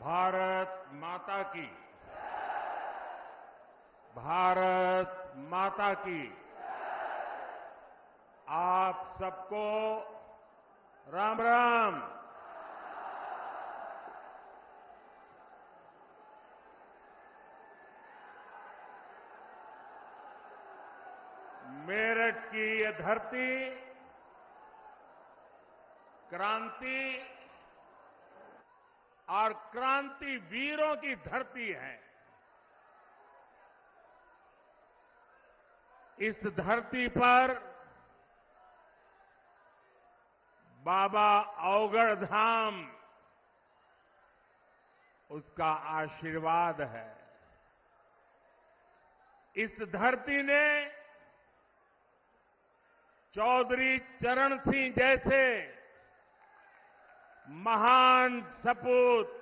भारत माता की। भारत माता की। आप सबको राम राम। मेरठ की ये धरती क्रांति और क्रांति वीरों की धरती है। इस धरती पर बाबा अवगढ़ धाम उसका आशीर्वाद है। इस धरती ने चौधरी चरण सिंह जैसे महान सपूत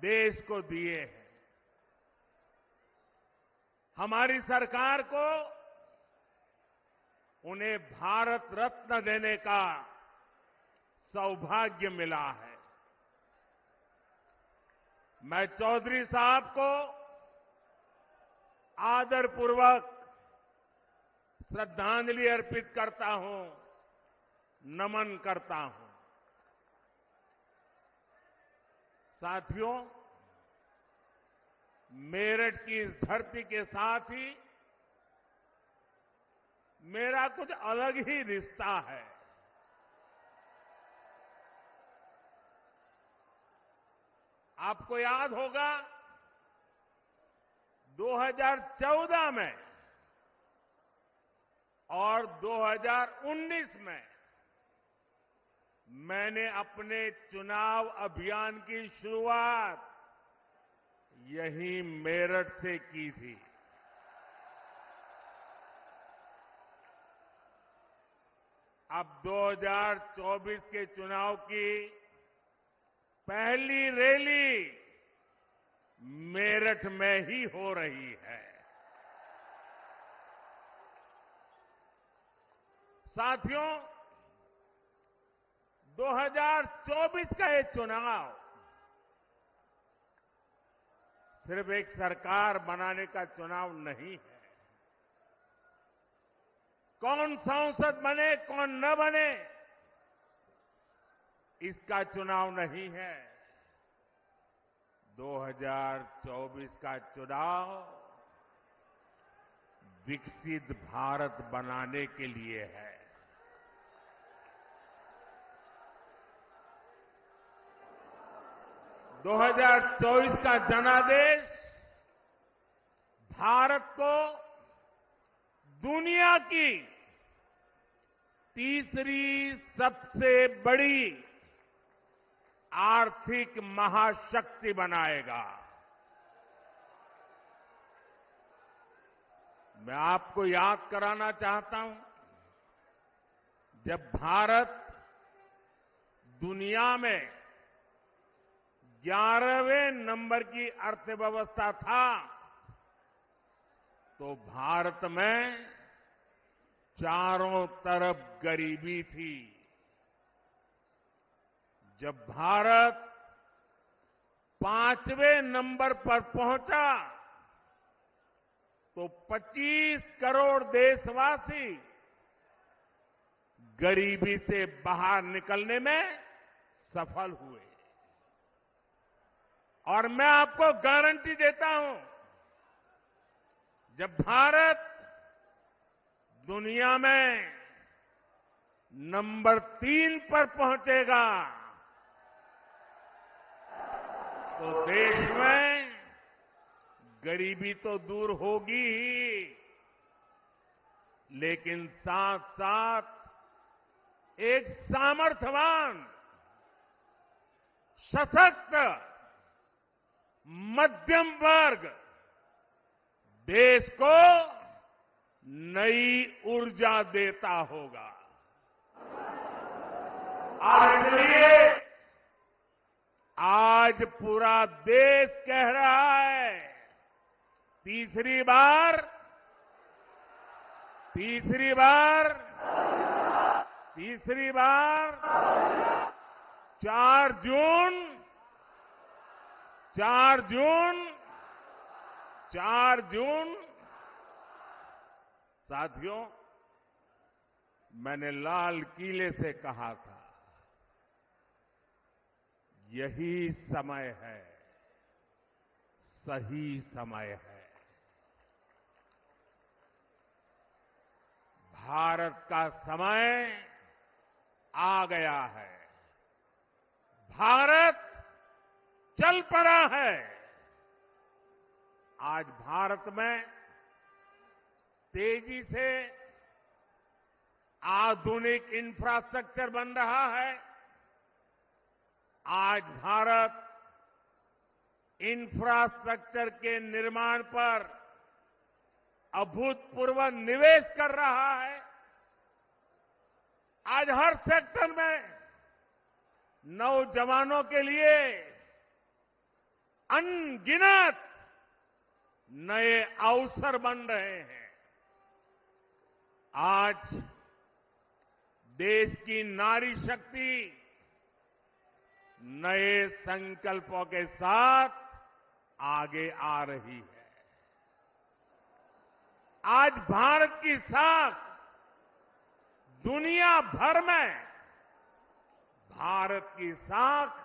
देश को दिए हैं। हमारी सरकार को उन्हें भारत रत्न देने का सौभाग्य मिला है। मैं चौधरी साहब को आदरपूर्वक श्रद्धांजलि अर्पित करता हूं, नमन करता हूं। साथियों, मेरठ की इस धरती के साथ ही मेरा कुछ अलग ही रिश्ता है। आपको याद होगा 2014 में और 2019 में मैंने अपने चुनाव अभियान की शुरुआत यहीं मेरठ से की थी। अब 2024 के चुनाव की पहली रैली मेरठ में ही हो रही है। साथियों, 2024 का ये चुनाव सिर्फ एक सरकार बनाने का चुनाव नहीं है। कौन सांसद बने कौन न बने इसका चुनाव नहीं है। 2024 का चुनाव विकसित भारत बनाने के लिए है। दो 2024 का जनादेश भारत को दुनिया की तीसरी सबसे बड़ी आर्थिक महाशक्ति बनाएगा। मैं आपको याद कराना चाहता हूं, जब भारत दुनिया में 11वें नंबर की अर्थव्यवस्था था, तो भारत में चारों तरफ गरीबी थी। जब भारत 5वें नंबर पर पहुंचा तो 25 करोड़ देशवासी गरीबी से बाहर निकलने में सफल हुए। और मैं आपको गारंटी देता हूं, जब भारत दुनिया में नंबर 3 पर पहुंचेगा तो देश में गरीबी तो दूर होगी ही, लेकिन साथ साथ एक सामर्थ्यवान, सशक्त मध्यम वर्ग देश को नई ऊर्जा देता होगा। और इसलिए आज पूरा देश कह रहा है, तीसरी बार 4 जून 4 जून साथियों, मैंने लाल किले से कहा था, यही समय है, सही समय है। भारत का समय आ गया है। भारत चल पड़ा है। आज भारत में तेजी से आधुनिक इंफ्रास्ट्रक्चर बन रहा है। आज भारत इंफ्रास्ट्रक्चर के निर्माण पर अभूतपूर्व निवेश कर रहा है। आज हर सेक्टर में नौजवानों के लिए अनगिनत नए अवसर बन रहे हैं। आज देश की नारी शक्ति नए संकल्पों के साथ आगे आ रही है। आज भारत की साख दुनिया भर में, भारत की साख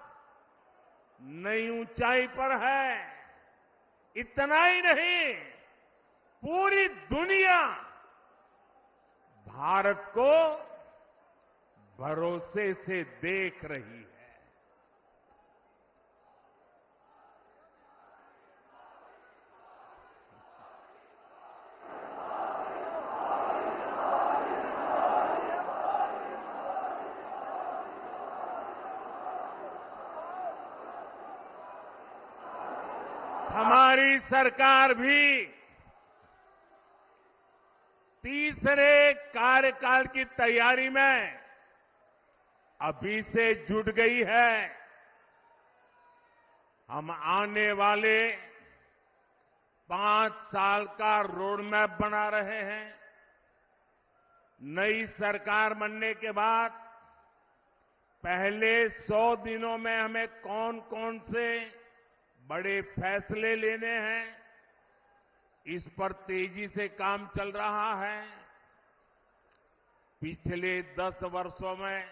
नई ऊंचाई पर है। इतना ही नहीं, पूरी दुनिया भारत को भरोसे से देख रही है। हमारी सरकार भी तीसरे कार्यकाल की तैयारी में अभी से जुट गई है। हम आने वाले 5 साल का रोड मैप बना रहे हैं। नई सरकार बनने के बाद पहले 100 दिनों में हमें कौन कौन से बड़े फैसले लेने हैं, इस पर तेजी से काम चल रहा है। पिछले 10 वर्षों में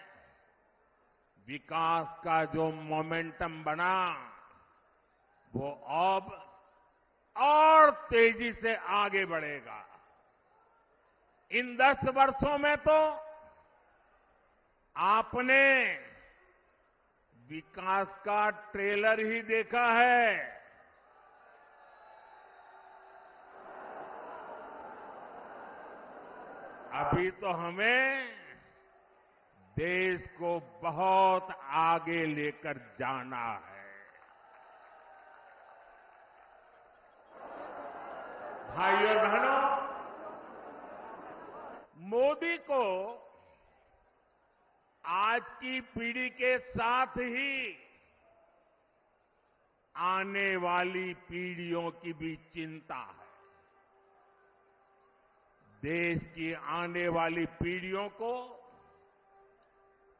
विकास का जो मोमेंटम बना, वो अब और तेजी से आगे बढ़ेगा। इन 10 वर्षों में तो आपने विकास का ट्रेलर ही देखा है। अभी तो हमें देश को बहुत आगे लेकर जाना है। भाइयों और बहनों, मोदी को आज की पीढ़ी के साथ ही आने वाली पीढ़ियों की भी चिंता है। देश की आने वाली पीढ़ियों को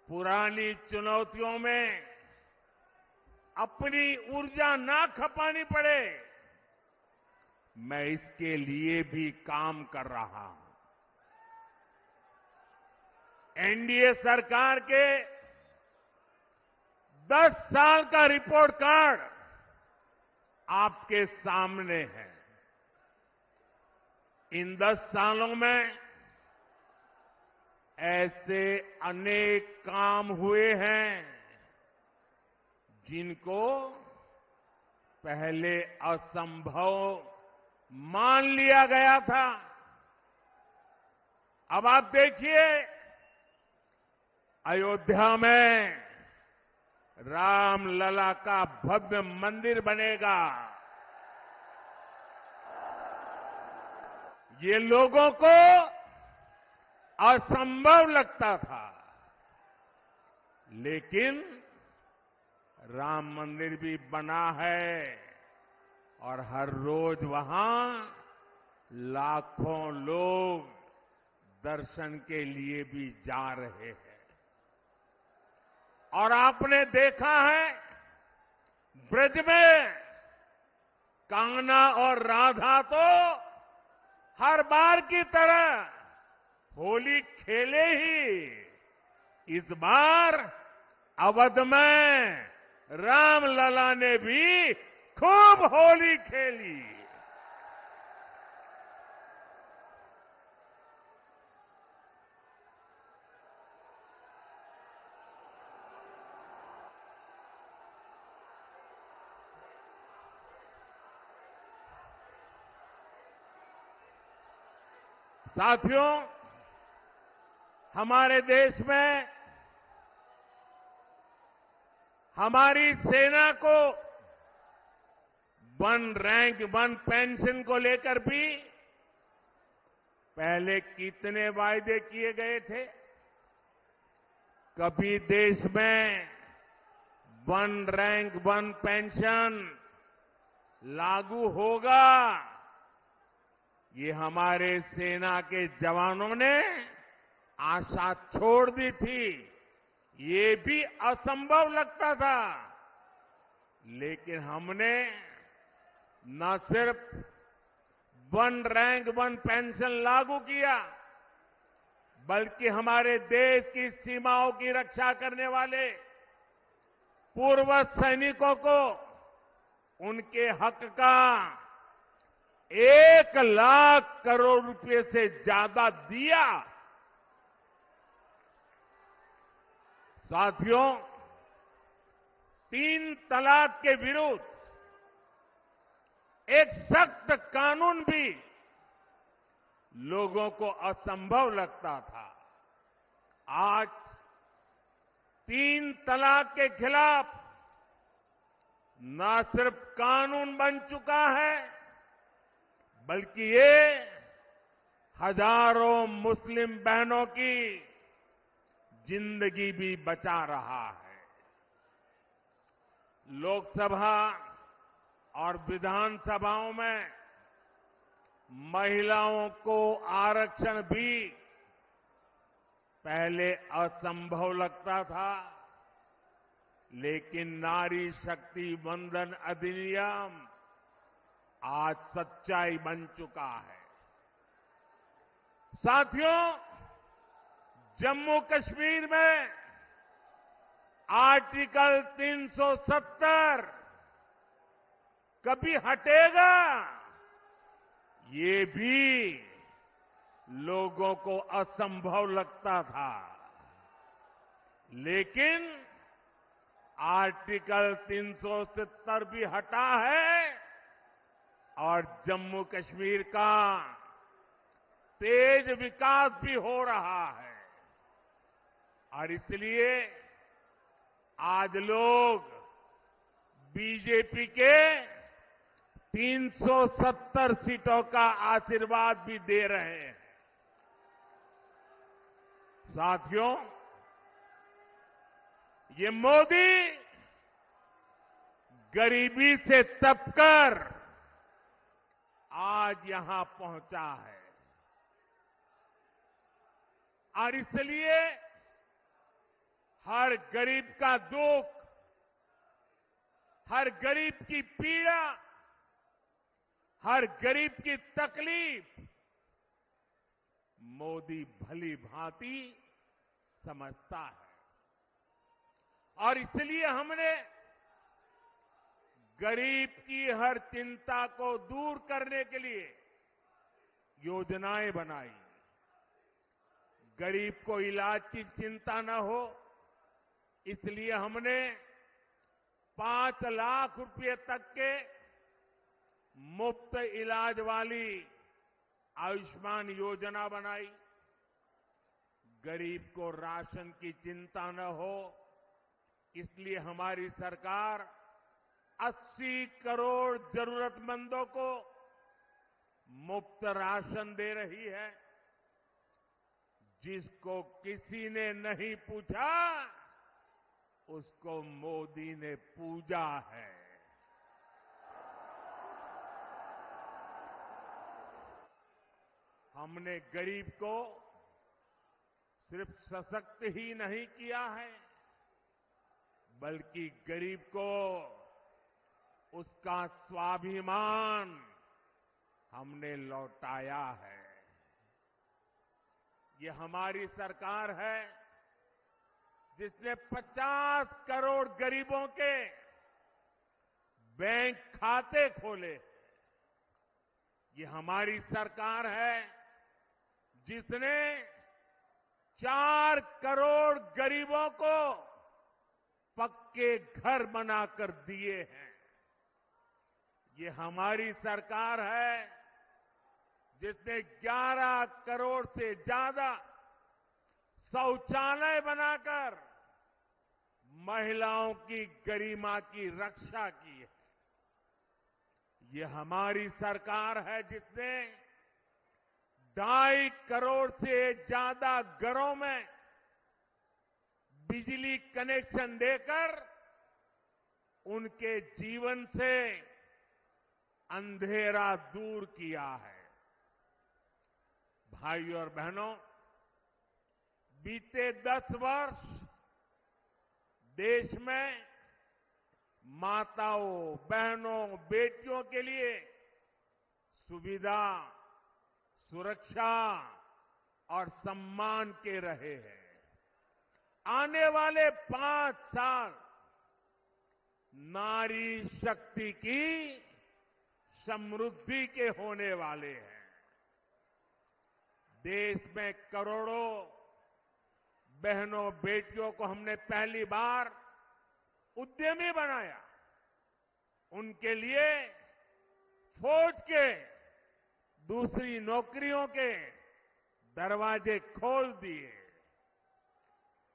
पुरानी चुनौतियों में अपनी ऊर्जा ना खपानी पड़े, मैं इसके लिए भी काम कर रहा हूं। एनडीए सरकार के 10 साल का रिपोर्ट कार्ड आपके सामने है। इन 10 सालों में ऐसे अनेक काम हुए हैं जिनको पहले असंभव मान लिया गया था। अब आप देखिए, अयोध्या में रामलला का भव्य मंदिर बनेगा। ये लोगों को असंभव लगता था, लेकिन राम मंदिर भी बना है और हर रोज वहां लाखों लोग दर्शन के लिए भी जा रहे हैं। और आपने देखा है, ब्रज में कान्हा और राधा तो हर बार की तरह होली खेले ही। इस बार अवध में रामलला ने भी खूब होली खेली। साथियों, हमारे देश में हमारी सेना को वन रैंक वन पेंशन को लेकर भी पहले कितने वायदे किए गए थे। कभी देश में वन रैंक वन पेंशन लागू होगा, ये हमारे सेना के जवानों ने आशा छोड़ दी थी। ये भी असंभव लगता था, लेकिन हमने न सिर्फ वन रैंक वन पेंशन लागू किया, बल्कि हमारे देश की सीमाओं की रक्षा करने वाले पूर्व सैनिकों को उनके हक का 1,00,000 करोड़ रुपए से ज्यादा दिया। साथियों, 3 तलाक के विरुद्ध एक सख्त कानून भी लोगों को असंभव लगता था। आज 3 तलाक के खिलाफ न सिर्फ कानून बन चुका है, बल्कि ये हजारों मुस्लिम बहनों की जिंदगी भी बचा रहा है। लोकसभा और विधानसभाओं में महिलाओं को आरक्षण भी पहले असंभव लगता था, लेकिन नारी शक्ति वंदन अधिनियम आज सच्चाई बन चुका है। साथियों, जम्मू कश्मीर में आर्टिकल 370 कभी हटेगा, ये भी लोगों को असंभव लगता था, लेकिन आर्टिकल 370 भी हटा है और जम्मू कश्मीर का तेज विकास भी हो रहा है। और इसलिए आज लोग बीजेपी के 370 सीटों का आशीर्वाद भी दे रहे हैं। साथियों, ये मोदी गरीबी से तपकर आज यहां पहुंचा है और इसलिए हर गरीब का दुख, हर गरीब की पीड़ा, हर गरीब की तकलीफ मोदी भली भांति समझता है। और इसलिए हमने गरीब की हर चिंता को दूर करने के लिए योजनाएं बनाई। गरीब को इलाज की चिंता न हो, इसलिए हमने 5 लाख रुपए तक के मुफ्त इलाज वाली आयुष्मान योजना बनाई। गरीब को राशन की चिंता न हो, इसलिए हमारी सरकार 80 करोड़ जरूरतमंदों को मुफ्त राशन दे रही है। जिसको किसी ने नहीं पूछा, उसको मोदी ने पूजा है। हमने गरीब को सिर्फ सशक्त ही नहीं किया है, बल्कि गरीब को उसका स्वाभिमान हमने लौटाया है। ये हमारी सरकार है जिसने 50 करोड़ गरीबों के बैंक खाते खोले। ये हमारी सरकार है जिसने 4 करोड़ गरीबों को पक्के घर बनाकर दिए हैं। ये हमारी सरकार है जिसने 11 करोड़ से ज्यादा शौचालय बनाकर महिलाओं की गरिमा की रक्षा की है। ये हमारी सरकार है जिसने 2.5 करोड़ से ज्यादा घरों में बिजली कनेक्शन देकर उनके जीवन से अंधेरा दूर किया है। भाइयों और बहनों, बीते 10 वर्ष देश में माताओं, बहनों, बेटियों के लिए सुविधा, सुरक्षा और सम्मान के रहे हैं। आने वाले 5 साल नारी शक्ति की समृद्धि के होने वाले हैं। देश में करोड़ों बहनों, बेटियों को हमने पहली बार उद्यमी बनाया। उनके लिए फौज के दूसरी नौकरियों के दरवाजे खोल दिए।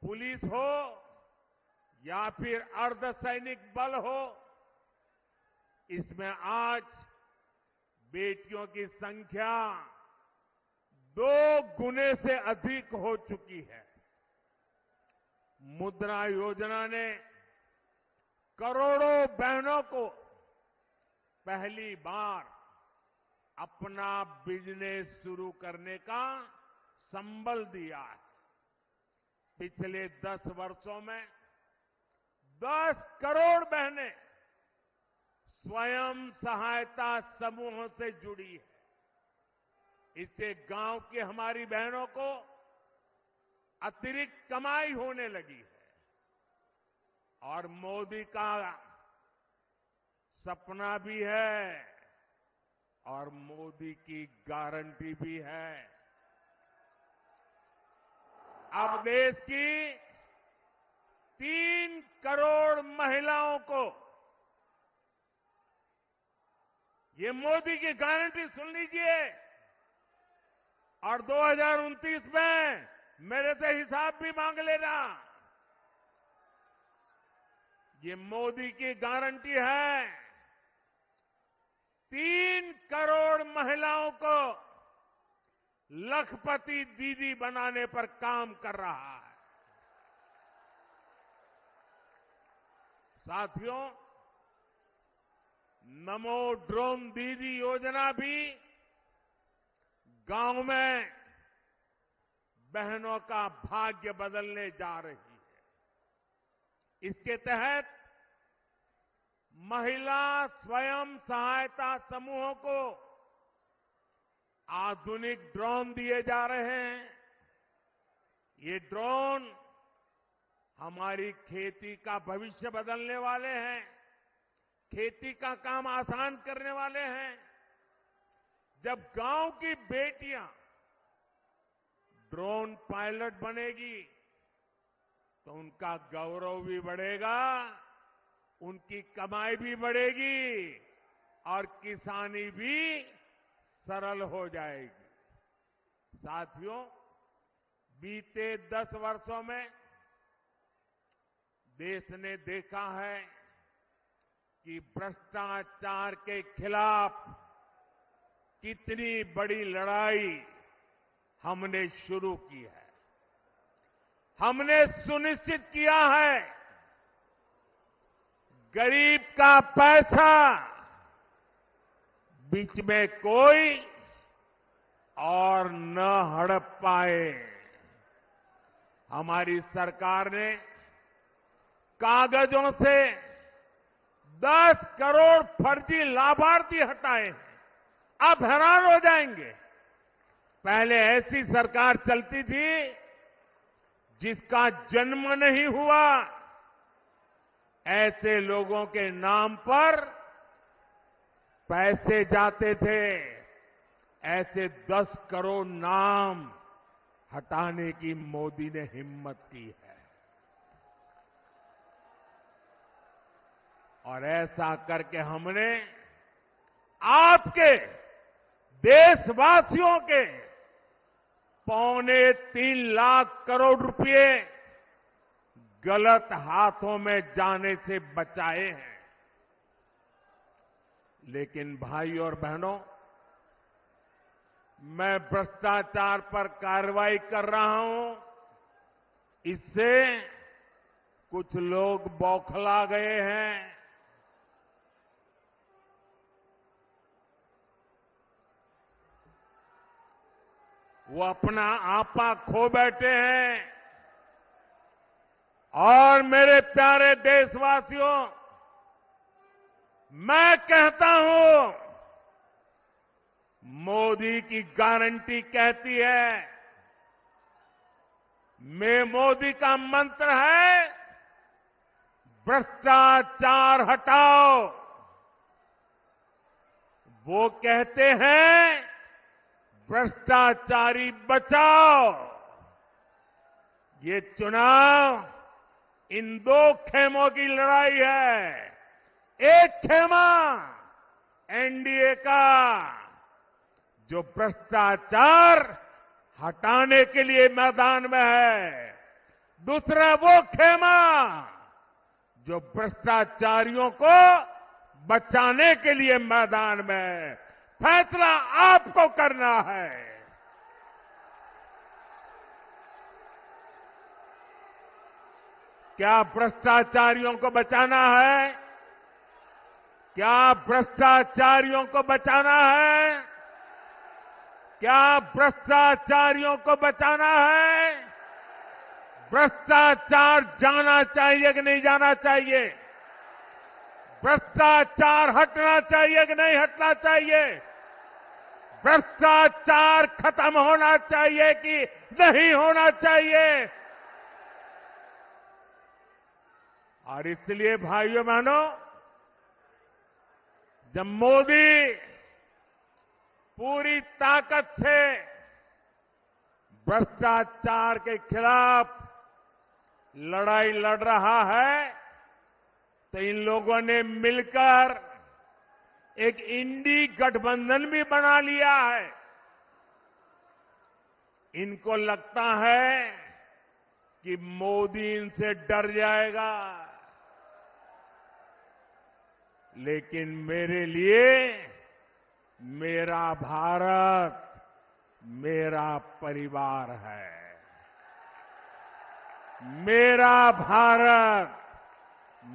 पुलिस हो या फिर अर्धसैनिक बल हो, इसमें आज बेटियों की संख्या 2 गुने से अधिक हो चुकी है। मुद्रा योजना ने करोड़ों बहनों को पहली बार अपना बिजनेस शुरू करने का संबल दिया है। पिछले 10 वर्षों में 10 करोड़ बहनें स्वयं सहायता समूहों से जुड़ी है। इससे गांव की हमारी बहनों को अतिरिक्त कमाई होने लगी है और मोदी का सपना भी है और मोदी की गारंटी भी है। अब देश की 3 करोड़ महिलाओं को ये मोदी की गारंटी सुन लीजिए और 2029 में मेरे से हिसाब भी मांग लेना। ये मोदी की गारंटी है। 3 करोड़ महिलाओं को लखपति दीदी बनाने पर काम कर रहा है। साथियों, नमो ड्रोन दीदी योजना भी गांव में बहनों का भाग्य बदलने जा रही है। इसके तहत महिला स्वयं सहायता समूहों को आधुनिक ड्रोन दिए जा रहे हैं। ये ड्रोन हमारी खेती का भविष्य बदलने वाले हैं, खेती का काम आसान करने वाले हैं। जब गांव की बेटियां ड्रोन पायलट बनेगी तो उनका गौरव भी बढ़ेगा, उनकी कमाई भी बढ़ेगी और किसानी भी सरल हो जाएगी। साथियों, बीते 10 वर्षों में देश ने देखा है कि भ्रष्टाचार के खिलाफ कितनी बड़ी लड़ाई हमने शुरू की है। हमने सुनिश्चित किया है गरीब का पैसा बीच में कोई और न हड़प पाए। हमारी सरकार ने कागजों से 10 करोड़ फर्जी लाभार्थी हटाए हैं। आप हैरान हो जाएंगे। पहले ऐसी सरकार चलती थी जिसका जन्म नहीं हुआ, ऐसे लोगों के नाम पर पैसे जाते थे। ऐसे 10 करोड़ नाम हटाने की मोदी ने हिम्मत की है। और ऐसा करके हमने आपके देशवासियों के 3.25 लाख करोड़ रुपए गलत हाथों में जाने से बचाए हैं। लेकिन भाई और बहनों, मैं भ्रष्टाचार पर कार्रवाई कर रहा हूं, इससे कुछ लोग बौखला गए हैं। वो अपना आपा खो बैठे हैं। और मेरे प्यारे देशवासियों, मैं कहता हूं, मोदी की गारंटी कहती है, मोदी का मंत्र है, भ्रष्टाचार हटाओ। वो कहते हैं, भ्रष्टाचारी बचाओ। ये चुनाव इन 2 खेमों की लड़ाई है। एक खेमा एनडीए का, जो भ्रष्टाचार हटाने के लिए मैदान में है। दूसरा वो खेमा जो भ्रष्टाचारियों को बचाने के लिए मैदान में है। फैसला आपको करना है। क्या भ्रष्टाचारियों को बचाना है? क्या भ्रष्टाचारियों को बचाना है? क्या भ्रष्टाचारियों को बचाना है? भ्रष्टाचार जाना चाहिए कि नहीं जाना चाहिए? भ्रष्टाचार हटना चाहिए कि नहीं हटना चाहिए? भ्रष्टाचार खत्म होना चाहिए कि नहीं होना चाहिए? और इसलिए भाइयों बहनों, जब मोदी पूरी ताकत से भ्रष्टाचार के खिलाफ लड़ाई लड़ रहा है, तो इन लोगों ने मिलकर एक इंडी गठबंधन भी बना लिया है। इनको लगता है कि मोदी इनसे डर जाएगा, लेकिन मेरे लिए मेरा भारत मेरा परिवार है। मेरा भारत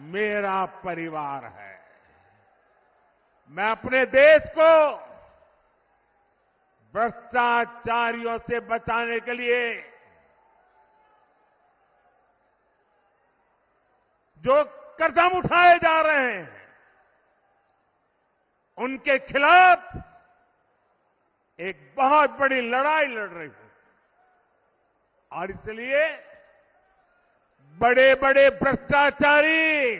मेरा परिवार है। मैं अपने देश को भ्रष्टाचारियों से बचाने के लिए जो कदम उठाए जा रहे हैं, उनके खिलाफ एक बहुत बड़ी लड़ाई लड़ रही हूं। और इसलिए बड़े बड़े भ्रष्टाचारी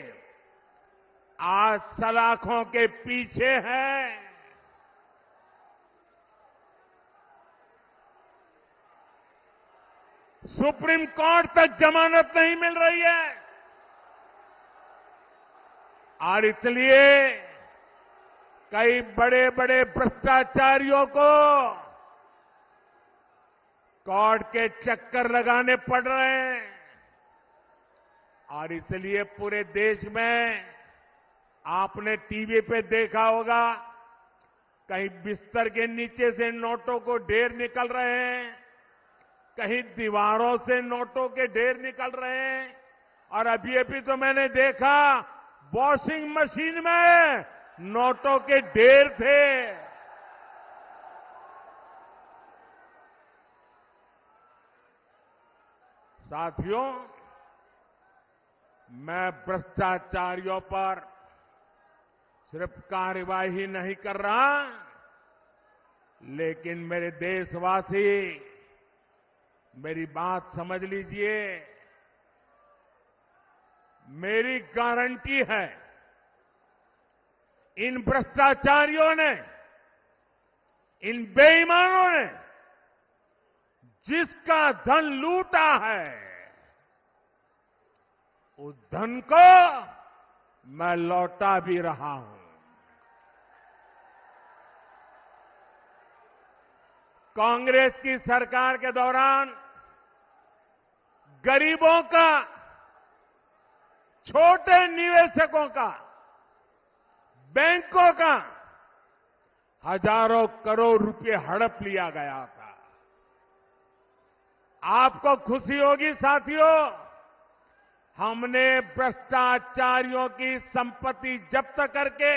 आज सलाखों के पीछे हैं। सुप्रीम कोर्ट तक जमानत नहीं मिल रही है। और इसलिए कई बड़े बड़े भ्रष्टाचारियों को कोर्ट के चक्कर लगाने पड़ रहे हैं। और इसलिए पूरे देश में आपने टीवी पे देखा होगा, कहीं बिस्तर के नीचे से नोटों को ढेर निकल रहे हैं, कहीं दीवारों से नोटों के ढेर निकल रहे हैं। और अभी तो मैंने देखा, वॉशिंग मशीन में नोटों के ढेर थे। साथियों, मैं भ्रष्टाचारियों पर सिर्फ कार्यवाही नहीं कर रहा, लेकिन मेरे देशवासी मेरी बात समझ लीजिए। मेरी गारंटी है, इन भ्रष्टाचारियों ने, इन बेईमानों ने जिसका धन लूटा है, उस धन को मैं लौटा भी रहा हूं। कांग्रेस की सरकार के दौरान गरीबों का, छोटे निवेशकों का, बैंकों का हजारों करोड़ रुपए हड़प लिया गया था। आपको खुशी होगी साथियों, हमने भ्रष्टाचारियों की संपत्ति जब्त करके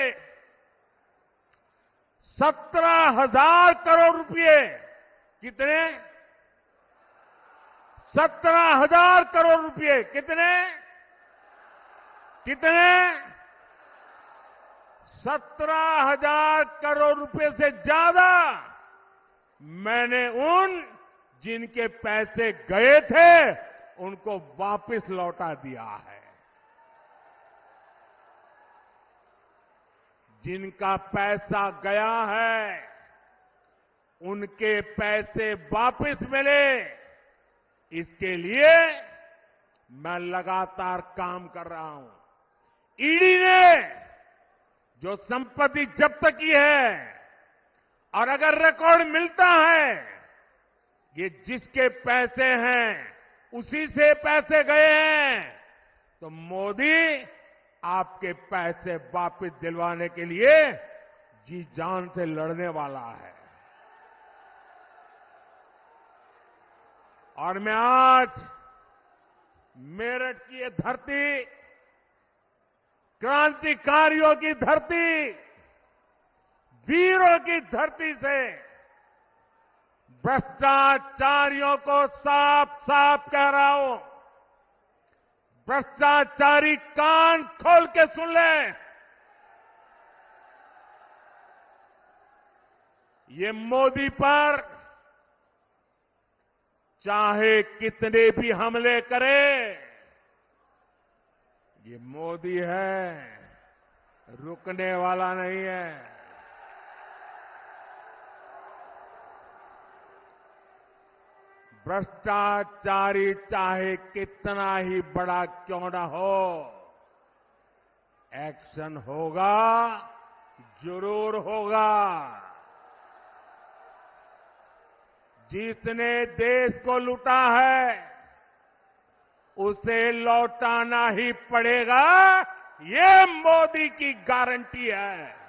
17,000 करोड़ रुपए, कितने? 17,000 करोड़ रुपए। कितने? 17,000 करोड़ रुपए से ज्यादा मैंने उन जिनके पैसे गए थे उनको वापस लौटा दिया है। जिनका पैसा गया है उनके पैसे वापस मिले, इसके लिए मैं लगातार काम कर रहा हूं। ईडी ने जो संपत्ति जब्त की है, और अगर रिकॉर्ड मिलता है ये जिसके पैसे हैं उसी से पैसे गए हैं, तो मोदी आपके पैसे वापस दिलवाने के लिए जी जान से लड़ने वाला है। और मैं आज मेरठ की ये धरती, क्रांतिकारियों की धरती, वीरों की धरती से भ्रष्टाचारियों को साफ साफ कह रहा हूं, भ्रष्टाचारी कान खोल के सुन ले। ये मोदी पर चाहे कितने भी हमले करे, ये मोदी है, रुकने वाला नहीं है। भ्रष्टाचारी चाहे कितना ही बड़ा क्यों ना हो, एक्शन होगा, जरूर होगा। जिसने देश को लूटा है उसे लौटाना ही पड़ेगा, ये मोदी की गारंटी है।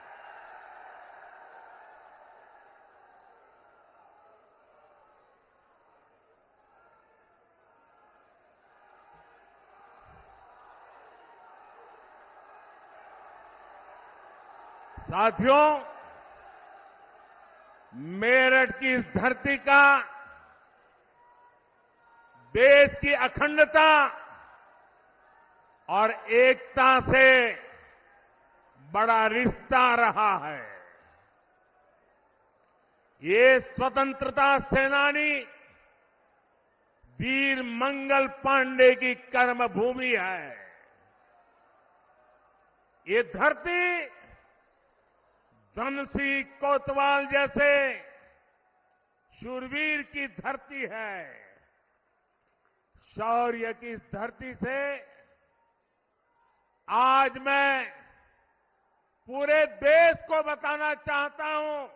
साथियों, मेरठ की इस धरती का देश की अखंडता और एकता से बड़ा रिश्ता रहा है। ये स्वतंत्रता सेनानी वीर मंगल पांडे की कर्मभूमि है। ये धरती धनसिंह कोतवाल जैसे शूरवीर की धरती है। शौर्य की इस धरती से आज मैं पूरे देश को बताना चाहता हूं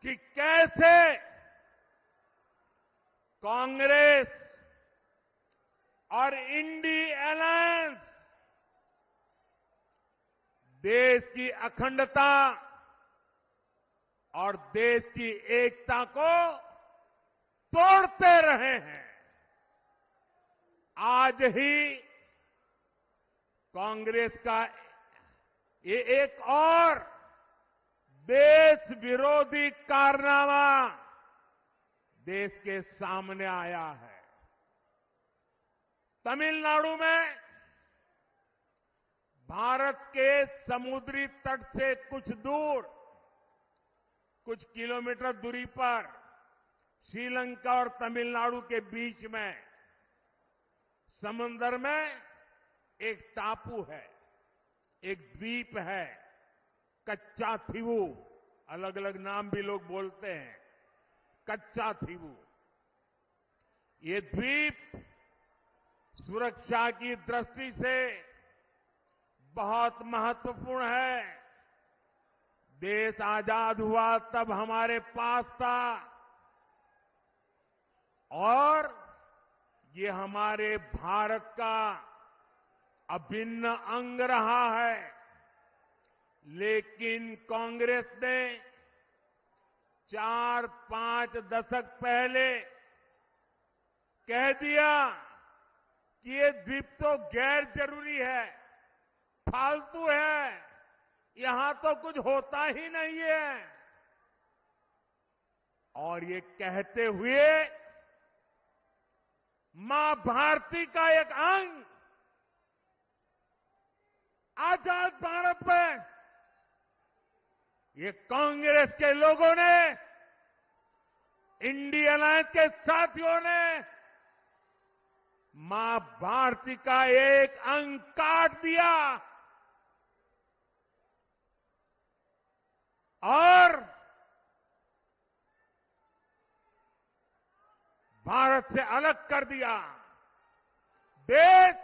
कि कैसे कांग्रेस और इंडी अलायंस देश की अखंडता और देश की एकता को तोड़ते रहे हैं। आज ही कांग्रेस का ये एक और देश विरोधी कारनामा देश के सामने आया है। तमिलनाडु में भारत के समुद्री तट से कुछ दूर, कुछ किलोमीटर दूरी पर श्रीलंका और तमिलनाडु के बीच में समुद्र में एक टापू है, एक द्वीप है, कच्चा थीवू, अलग अलग नाम भी लोग बोलते हैं, कच्चा थीवू। ये द्वीप सुरक्षा की दृष्टि से बहुत महत्वपूर्ण है। देश आजाद हुआ तब हमारे पास था और ये हमारे भारत का अभिन्न अंग रहा है। लेकिन कांग्रेस ने 4-5 दशक पहले कह दिया कि ये द्वीप तो गैर जरूरी है, फालतू है, यहां तो कुछ होता ही नहीं है। और ये कहते हुए मां भारती का एक अंग आजाद भारत में ये कांग्रेस के लोगों ने, इंडियन अलायंस के साथियों ने मां भारती का एक अंग काट दिया और भारत से अलग कर दिया। देश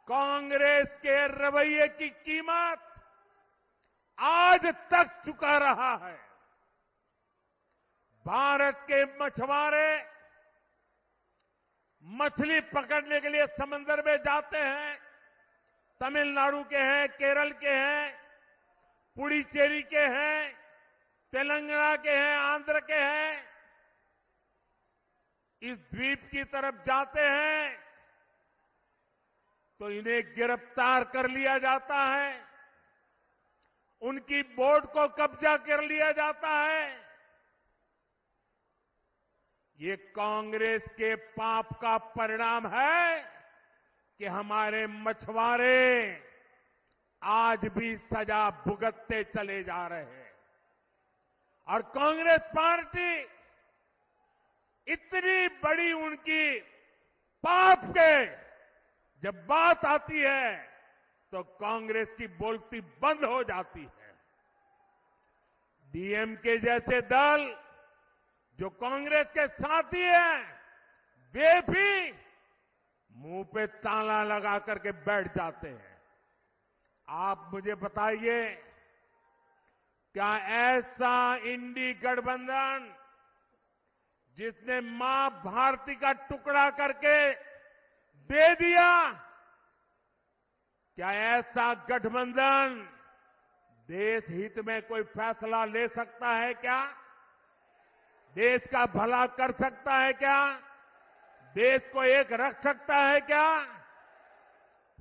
कांग्रेस के रवैये की कीमत आज तक चुका रहा है। भारत के मछुआरे मछली पकड़ने के लिए समंदर में जाते हैं, तमिलनाडु के हैं, केरल के हैं, पुडुचेरी के हैं, तेलंगाना के हैं, आंध्र के हैं, इस द्वीप की तरफ जाते हैं तो इन्हें गिरफ्तार कर लिया जाता है, उनकी बोट को कब्जा कर लिया जाता है। ये कांग्रेस के पाप का परिणाम है कि हमारे मछुआरे आज भी सजा भुगतते चले जा रहे हैं। और कांग्रेस पार्टी इतनी बड़ी उनकी पाप के जब बात आती है तो कांग्रेस की बोलती बंद हो जाती है। डीएमके जैसे दल जो कांग्रेस के साथी हैं, वे भी मुंह पे ताला लगा करके बैठ जाते हैं। आप मुझे बताइए, क्या ऐसा इंडी गठबंधन जिसने मां भारती का टुकड़ा करके दे दिया, क्या ऐसा गठबंधन देश हित में कोई फैसला ले सकता है क्या? देश का भला कर सकता है क्या? देश को एक रख सकता है क्या?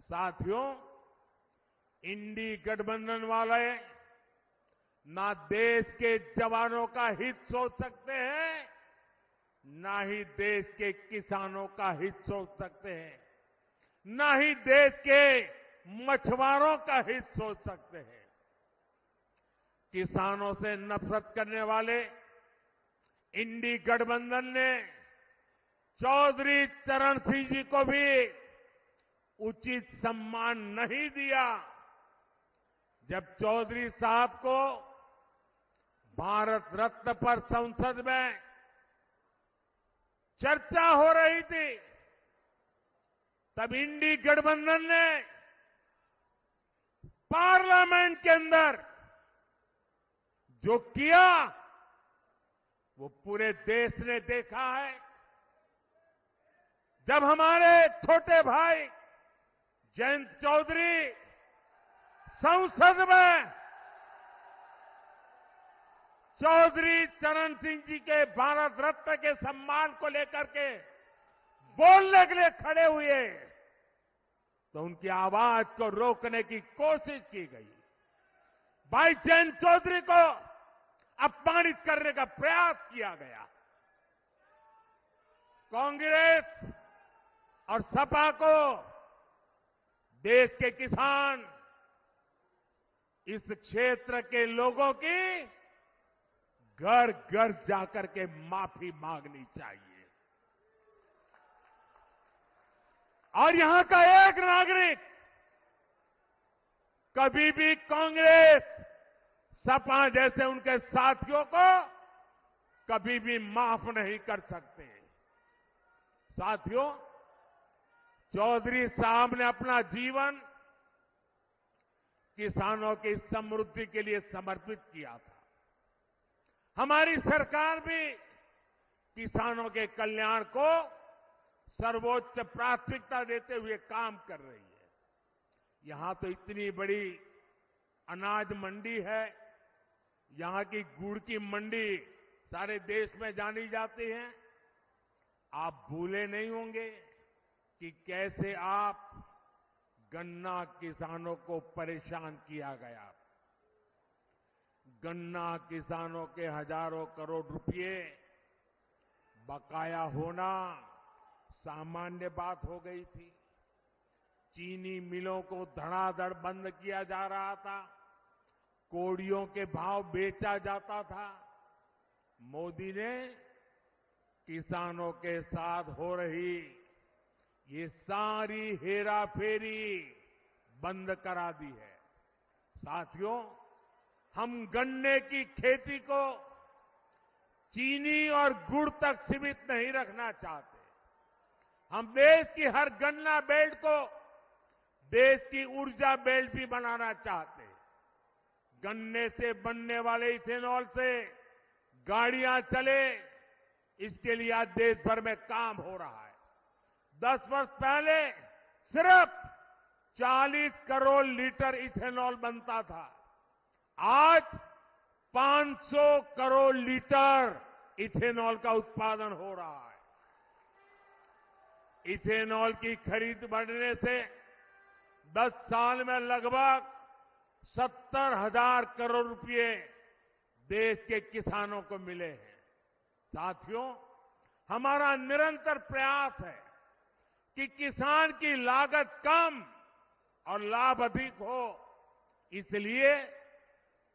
साथियों, इंडी गठबंधन वाले ना देश के जवानों का हित सोच सकते हैं, ना ही देश के किसानों का हित सोच सकते हैं, ना ही देश के मछुआरों का हित सोच सकते हैं। किसानों से नफरत करने वाले इंडी गठबंधन ने चौधरी चरण सिंह जी को भी उचित सम्मान नहीं दिया। जब चौधरी साहब को भारत रत्न पर संसद में चर्चा हो रही थी, तब इंडी गठबंधन ने पार्लियामेंट के अंदर जो किया वो पूरे देश ने देखा है। जब हमारे छोटे भाई जयंत चौधरी संसद में चौधरी चरण सिंह जी के भारत रत्न के सम्मान को लेकर के बोलने के लिए खड़े हुए तो उनकी आवाज को रोकने की कोशिश की गई। भाई जयंत चौधरी को अपमानित करने का प्रयास किया गया। कांग्रेस और सपा को देश के किसान इस क्षेत्र के लोगों की घर घर जाकर के माफी मांगनी चाहिए। और यहां का एक नागरिक कभी भी कांग्रेस, सपा जैसे उनके साथियों को कभी भी माफ नहीं कर सकते। साथियों, चौधरी साहब ने अपना जीवन किसानों की समृद्धि के लिए समर्पित किया था। हमारी सरकार भी किसानों के कल्याण को सर्वोच्च प्राथमिकता देते हुए काम कर रही है। यहां तो इतनी बड़ी अनाज मंडी है, यहां की गुड़ की मंडी सारे देश में जानी जाती है। आप भूले नहीं होंगे कि कैसे आप गन्ना किसानों को परेशान किया गया। गन्ना किसानों के हजारों करोड़ रुपए बकाया होना सामान्य बात हो गई थी। चीनी मिलों को धड़ाधड़ बंद किया जा रहा था, कोड़ियों के भाव बेचा जाता था। मोदी ने किसानों के साथ हो रही ये सारी हेराफेरी बंद करा दी है। साथियों, हम गन्ने की खेती को चीनी और गुड़ तक सीमित नहीं रखना चाहते। हम देश की हर गन्ना बेल्ट को देश की ऊर्जा बेल्ट भी बनाना चाहते हैं। गन्ने से बनने वाले इथेनॉल से गाड़ियां चले, इसके लिए आज देश भर में काम हो रहा है। 10 वर्ष पहले सिर्फ 40 करोड़ लीटर इथेनॉल बनता था, आज 500 करोड़ लीटर इथेनॉल का उत्पादन हो रहा है। इथेनॉल की खरीद बढ़ने से 10 साल में लगभग 70,000 करोड़ रुपए देश के किसानों को मिले हैं। साथियों, हमारा निरंतर प्रयास है कि किसान की लागत कम और लाभ अधिक हो। इसलिए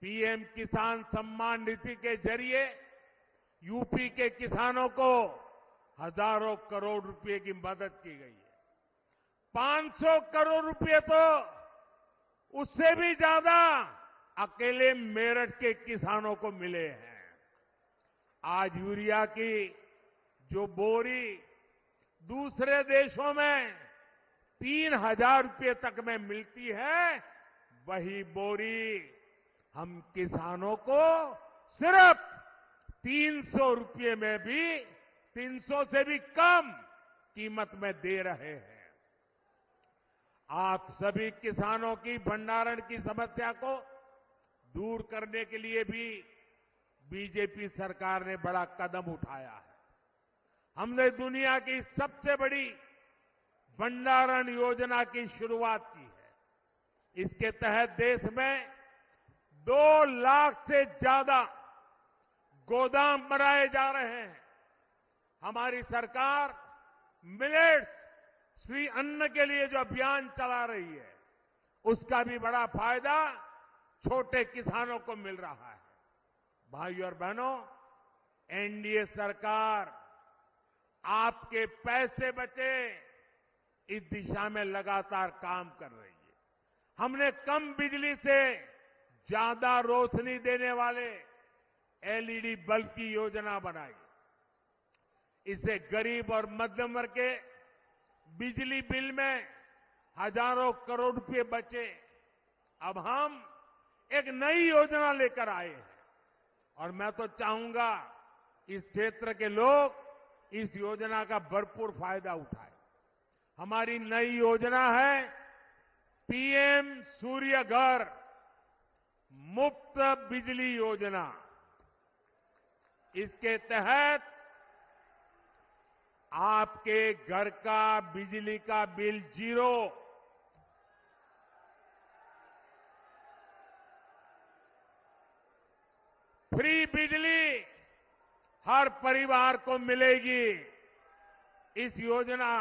पीएम किसान सम्मान निधि के जरिए यूपी के किसानों को हजारों करोड़ रुपए की मदद की गई है। 500 करोड़ रुपए तो उससे भी ज्यादा अकेले मेरठ के किसानों को मिले हैं। आज यूरिया की जो बोरी दूसरे देशों में 3,000 रुपए तक में मिलती है, वही बोरी हम किसानों को सिर्फ 300 रुपए में भी 300 से भी कम कीमत में दे रहे हैं। आप सभी किसानों की भंडारण की समस्या को दूर करने के लिए भी बीजेपी सरकार ने बड़ा कदम उठाया है। हमने दुनिया की सबसे बड़ी भंडारण योजना की शुरुआत की है। इसके तहत देश में 2 लाख से ज्यादा गोदाम बनाए जा रहे हैं। हमारी सरकार मिलेट्स श्री अन्न के लिए जो अभियान चला रही है, उसका भी बड़ा फायदा छोटे किसानों को मिल रहा है। भाइयों और बहनों, एनडीए सरकार आपके पैसे बचे इस दिशा में लगातार काम कर रही है। हमने कम बिजली से ज्यादा रोशनी देने वाले एलईडी बल्ब की योजना बनाई। इससे गरीब और मध्यम वर्ग के बिजली बिल में हजारों करोड़ रुपए बचे। अब हम एक नई योजना लेकर आए हैं और मैं तो चाहूंगा इस क्षेत्र के लोग इस योजना का भरपूर फायदा उठाएं। हमारी नई योजना है पीएम सूर्य घर मुफ्त बिजली योजना। इसके तहत आपके घर का बिजली का बिल 0, फ्री बिजली हर परिवार को मिलेगी। इस योजना,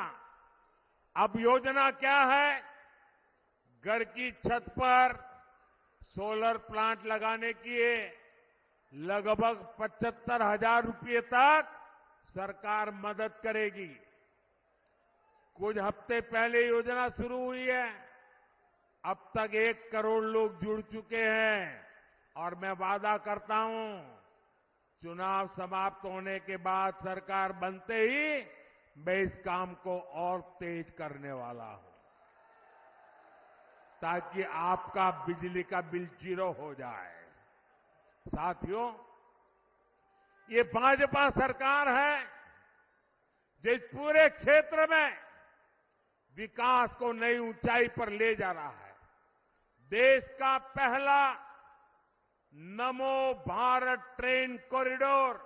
अब योजना क्या है? घर की छत पर सोलर प्लांट लगाने के लिए लगभग 75,000 रुपये तक सरकार मदद करेगी। कुछ हफ्ते पहले योजना शुरू हुई है। अब तक 1 करोड़ लोग जुड़ चुके हैं और मैं वादा करता हूं, चुनाव समाप्त होने के बाद सरकार बनते ही मैं इस काम को और तेज करने वाला हूं, ताकि आपका बिजली का बिल 0 हो जाए। साथियों, ये भाजपा सरकार है जो इस पूरे क्षेत्र में विकास को नई ऊंचाई पर ले जा रहा है। देश का पहला नमो भारत ट्रेन कॉरिडोर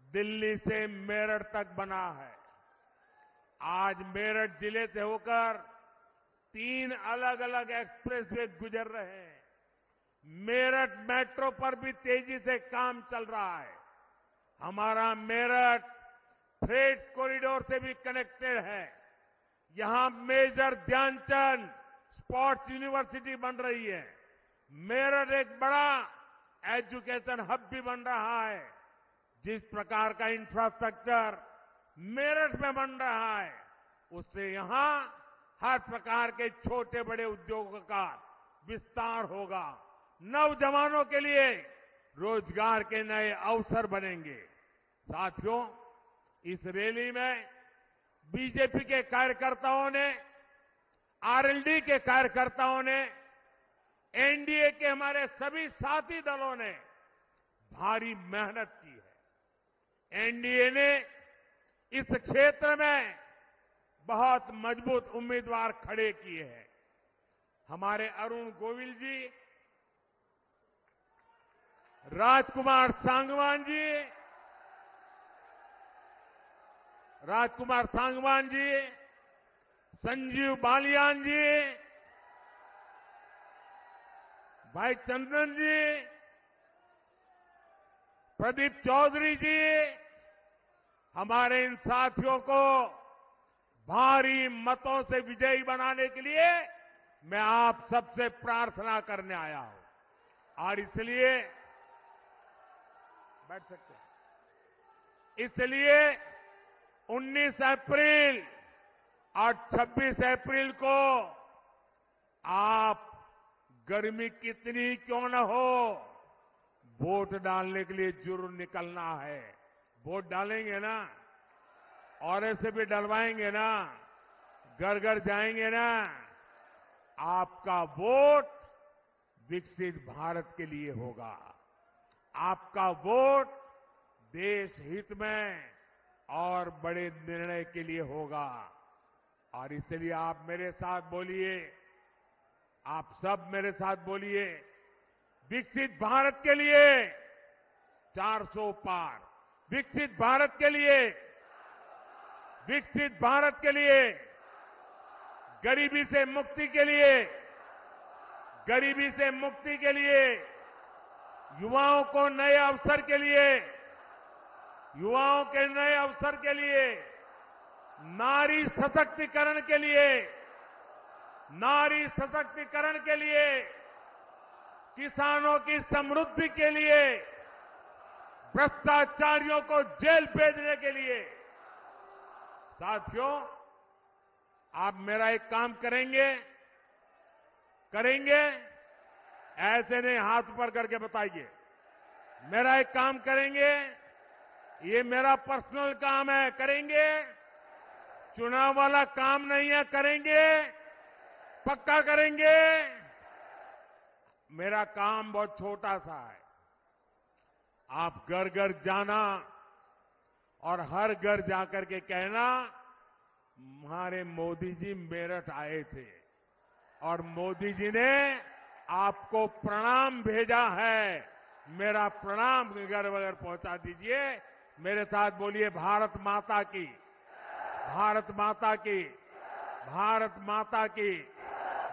दिल्ली से मेरठ तक बना है। आज मेरठ जिले से होकर 3 अलग अलग एक्सप्रेसवे गुजर रहे हैं। मेरठ मेट्रो पर भी तेजी से काम चल रहा है। हमारा मेरठ फ्रेट कॉरिडोर से भी कनेक्टेड है। यहां मेजर ध्यानचंद स्पोर्ट्स यूनिवर्सिटी बन रही है। मेरठ एक बड़ा एजुकेशन हब भी बन रहा है। जिस प्रकार का इंफ्रास्ट्रक्चर मेरठ में बन रहा है, उससे यहां हर प्रकार के छोटे बड़े उद्योगों का विस्तार होगा। नौजवानों के लिए रोजगार के नए अवसर बनेंगे। साथियों, इस रैली में बीजेपी के कार्यकर्ताओं ने, आरएलडी के कार्यकर्ताओं ने, एनडीए के हमारे सभी साथी दलों ने भारी मेहनत की है। एनडीए ने इस क्षेत्र में बहुत मजबूत उम्मीदवार खड़े किए हैं। हमारे अरुण गोविल जी, राजकुमार सांगवान जी, संजीव बालियान जी, भाई चंदन जी, प्रदीप चौधरी जी, हमारे इन साथियों को भारी मतों से विजयी बनाने के लिए मैं आप सबसे प्रार्थना करने आया हूं। और इसलिए बैठ सकते हैं। इसलिए 19 अप्रैल और 26 अप्रैल को आप गर्मी कितनी क्यों न हो, वोट डालने के लिए जरूर निकलना है। वोट डालेंगे ना? और ऐसे भी डलवाएंगे ना? घर घर जाएंगे ना? आपका वोट विकसित भारत के लिए होगा। आपका वोट देश हित में और बड़े निर्णय के लिए होगा। और इसलिए आप मेरे साथ बोलिए, आप सब मेरे साथ बोलिए, विकसित भारत के लिए 400 पार, विकसित भारत के लिए, विकसित भारत के लिए, गरीबी से मुक्ति के लिए, गरीबी से मुक्ति के लिए, युवाओं को नए अवसर के लिए, युवाओं के नए अवसर के लिए, नारी सशक्तिकरण के लिए, नारी सशक्तिकरण के लिए, किसानों की समृद्धि के लिए, भ्रष्टाचारियों को जेल भेजने के लिए। साथियों, आप मेरा एक काम करेंगे? करेंगे? ऐसे नहीं, हाथ ऊपर करके बताइए। मेरा एक काम करेंगे? ये मेरा पर्सनल काम है, करेंगे? चुनाव वाला काम नहीं है, करेंगे? पक्का करेंगे? मेरा काम बहुत छोटा सा है। आप घर घर जाना और हर घर जाकर के कहना, हमारे मोदी जी मेरठ आए थे और मोदी जी ने आपको प्रणाम भेजा है। मेरा प्रणाम घर वगैरह पहुंचा दीजिए। मेरे साथ बोलिए, भारत माता की, भारत माता की, भारत माता की,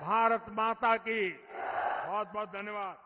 भारत माता की। बहुत बहुत धन्यवाद।